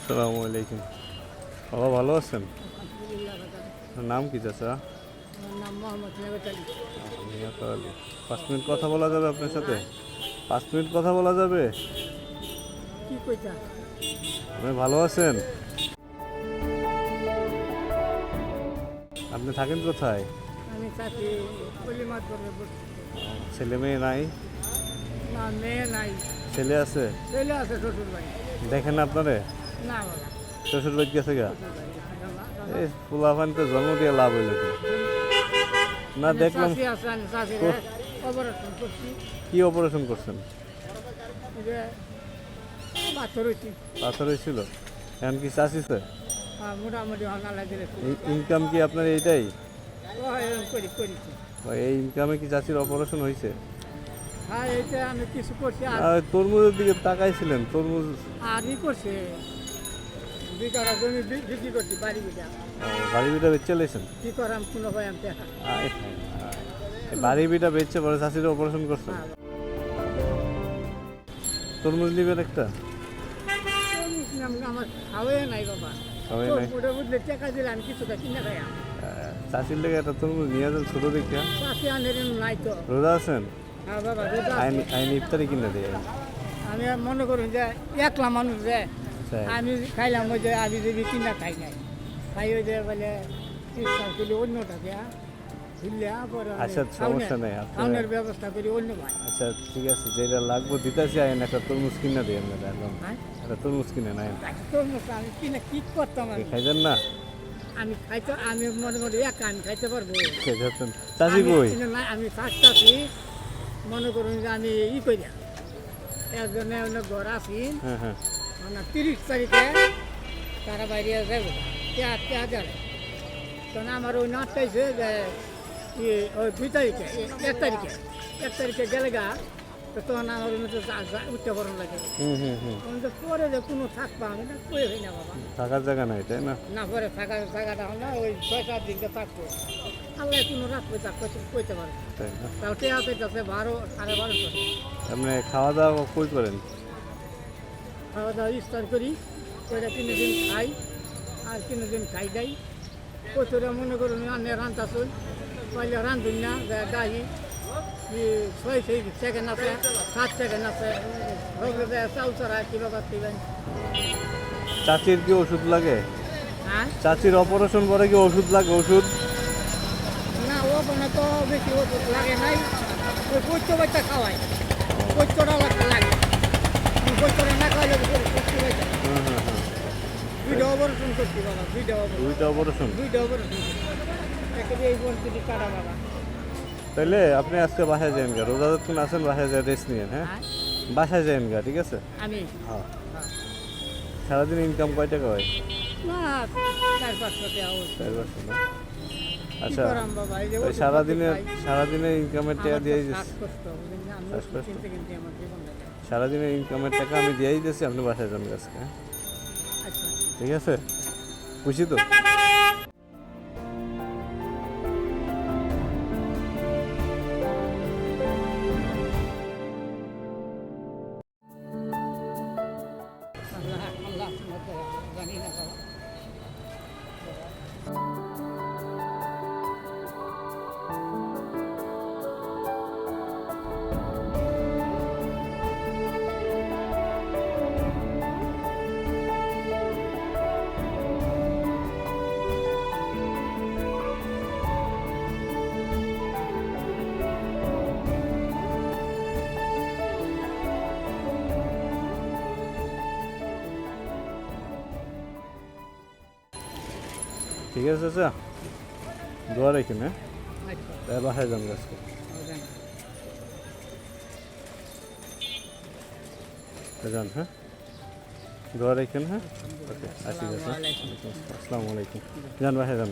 আসসালামু আলাইকুম। বাবা ভালো আছেন? নাম কি চাচা? আমার নাম মোহাম্মদ নেবেত আলী। নিহত আলী। 5 মিনিট কথা বলা যাবে আপনার সাথে? 5 মিনিট কথা বলা যাবে? কি কইতা? আপনি ভালো আছেন? আপনি থাকেন কোথায়? আমি থাকি কলিমাত করে বসছি। ছেলে মেয়ে নাই? না মেয়ে নাই, ছেলে আছে? ছেলে আছে শ্বশুর বাড়ি। দেখেন আপনারে? না বাবা, শ্বশুর বাড়ি গেছে গা? শ্বশুর বাড়ি এই ফুলাফান তো জন্ম দিয়ে লাভ হইল কি? না দেখলাম। চাষি আছে, আমি চাষির অপারেশন করছি। কি অপারেশন করছেন? এই যে পাথর হয়েছি, পাথর হয়েছিল? এখন কি চাষিছে? মোটামুটি হানালা দিলে ইনকাম কি আপনার এইটাই? করেছি। বা এই ইনকামে কি চাষির অপারেশন হয়েছে? হ্যাঁ এইটা আমি কিছু করছি আর তরমুজের দিকে তাকাইছিলেন, তরমুজ আরই করছে। 2 কাঠা জমি বিক্রি করছি বাড়ি বিটা। বাড়ি বিটা বেচে লেছেন? কি করাম কোনো ভাই আমি দেখা। বাড়ি বিটা বেচে পরে চাষির অপারেশন করছেন? তরমুজ নিবেন একটা? আমার খাওয়াই নাই বাবা, খাওয়াই নাই? ওটা বুঝলে টাকা দিলে আমি কিছুটা কিনে খাই। চাষির লেগে একটা তরমুজ নিয়ে যান ছোট দেখা। চাষি আনের নাই তো। রোজা আছেন? হ্যাঁ বাবা রোজা আছে। আইন ইফতারি কিনে দিয়ে। আমি মনে করুন যে একলা মানুষ যে আমি খাইলাম, ওই যে আমি যদি কিনা খাই নাই, খাই ওই যে বলে ইচ্ছা করলে অন্যটাকে আচ্ছা সমস্যা নেই। খাওয়ানোর ব্যবস্থা করি অন্য ভাই। আচ্ছা ঠিক আছে, যেটা লাগবে দিতেছি। আইন একটা তরমুজ কিনে দিয়ে একদম একটা তরমুজ কিনে নেন। তরমুজ আমি কিনে কি করতাম, আমি খাইছেন না? আমি খাইতে আমি মোটামুটি একা আমি খাইতে পারবো। চাষি কই? আমি থাকতাছি, মনে করুন যে আমি করি একজনে অনেক ঘর আছি। হ্যাঁ হ্যাঁ। মানে 30 তারিখে তারা বাইরে যাবে যাবে, তখন আমার ওই নাটটাইছে যে ওই 2 তারিখে 1 তারিখে গেলে গা, তো তখন আমার উঠতে পারণ লাগে। পরে যে কোনো থাকবা আমি না কই হই না বাবা, থাকার জায়গা নাই তাই না? না পরে থাকার জায়গাটা হল না, ওই 6-7 দিনকে থাকবো। আল্লাহ কোনো রাখবে কইতে পারে তাই না? তাও টেয়া পেতেছে 12-12.5 আপনি খাওয়া দাওয়া কই করেন? খাওয়া দাওয়া ইফতার করি, ওইটা 3 দিন খাই আর 3 দিন খাই দেয়। কচুরা মনে করুন আনে রান্তাছুন, পয়লা রান্ধুন না ডাহি 6 সেকেন্ড আছে, 7 সেকেন্ড আছে, চাউল চড়া কিবা পাচ্ছিলেন। চাচির কি ওষুধ লাগে? হ্যাঁ চাচির অপারেশন পরে কি ওষুধ লাগে? ওষুধ না, ও মানে তো বেশি ওষুধ লাগে নাই, ওই কচ্চ বাচ্চা খাওয়াই, কচ্চটা লাগে, কচ্চটা না খাওয়াইলে কচ্চ বাচ্চা। দুইটা অপারেশন করছি বাবা, দুইটা অপারেশন। একেবারে এই পরিস্থিতি কাটা বাবা। তাইলে আপনি আজকে বাসায় যান গা, রোজা যতক্ষণ আছেন বাসায় যায় রেস্ট নিয়েন। হ্যাঁ বাসায় যান গা, ঠিক আছে? আমি হ্যাঁ। সারাদিন ইনকাম কয় টাকা হয়? না 400-500 টাকা হচ্ছে। 400 না? আচ্ছা বাবা, এই যে ওই সারাদিনের ইনকামের টাকা দিয়ে শ্বাসকষ্ট, শ্বাসকষ্ট? কিনতে কিনতে আমার জীবন লাগে। সারাদিনের ইনকামের টাকা আমি দিয়েই দিয়েছি, আপনি বাসায় যান আজকে। হ্যাঁ আচ্ছা ঠিক আছে, খুশি তো? আল্লাহ আল্লাহ জানি না বাবা। ঠিক আছে চাচা, দোয়া রেখেন। হ্যাঁ আচ্ছা তাই বাসায় যান আজকে। যান, হ্যাঁ দোয়া রেখেন। হ্যাঁ ওকে, আসি গেছে। আসসালামু আলাইকুম। যান বাসায় যান।